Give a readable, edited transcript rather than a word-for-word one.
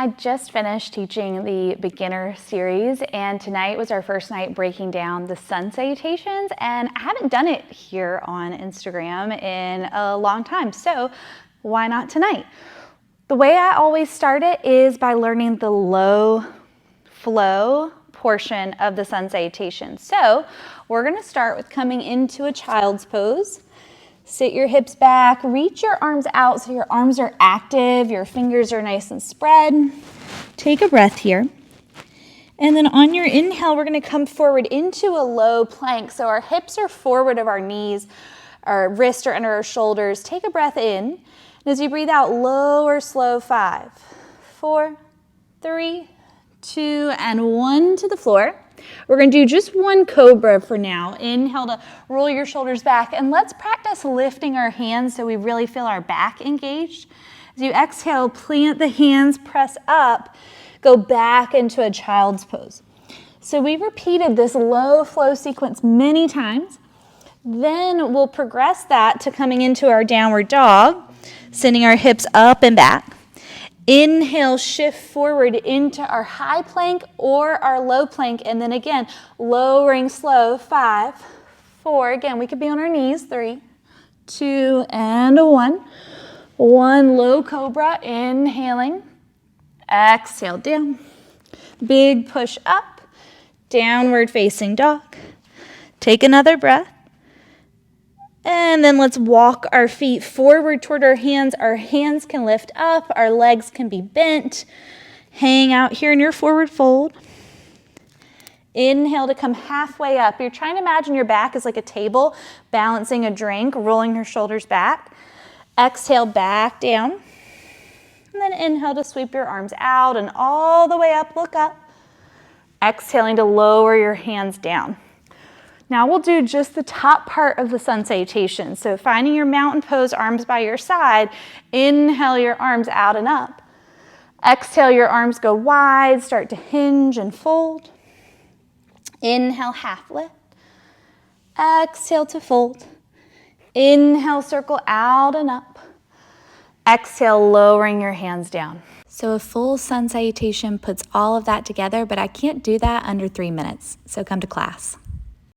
I just finished teaching the beginner series, and tonight was our first night breaking down the Sun Salutations, and I haven't done it here on Instagram in a long time, so why not tonight? The way I always start it is by learning the low flow portion of the Sun Salutations. So we're going to start with coming into a child's pose. Sit your hips back, reach your arms out so your arms are active, your fingers are nice and spread. Take a breath here. And then on your inhale, we're going to come forward into a low plank. So our hips are forward of our knees, our wrists are under our shoulders. Take a breath in. And as you breathe out, lower, slow, 5, 4, 3, 2, and 1 to the floor. We're going to do just one cobra for now. Inhale to roll your shoulders back, and let's practice lifting our hands so we really feel our back engaged. As you exhale, plant the hands, press up, go back into a child's pose. So we repeated this low flow sequence many times. Then we'll progress that to coming into our downward dog, sending our hips up and back. Inhale, shift forward into our high plank or our low plank, and then again, lowering slow, 5, 4, again, we could be on our knees, 3, 2, and 1. 1 low cobra, inhaling, exhale down, big push up, downward facing dog. Take another breath. And then let's walk our feet forward toward our hands. Our hands can lift up, our legs can be bent. Hang out here in your forward fold. Inhale to come halfway up. You're trying to imagine your back is like a table, balancing a drink, rolling your shoulders back. Exhale, back down. And then inhale to sweep your arms out and all the way up, look up. Exhaling to lower your hands down. Now we'll do just the top part of the Sun Salutation. So finding your mountain pose, arms by your side, inhale your arms out and up. Exhale, your arms go wide, start to hinge and fold. Inhale, half lift. Exhale to fold. Inhale, circle out and up. Exhale, lowering your hands down. So a full Sun Salutation puts all of that together, but I can't do that under 3 minutes. So come to class.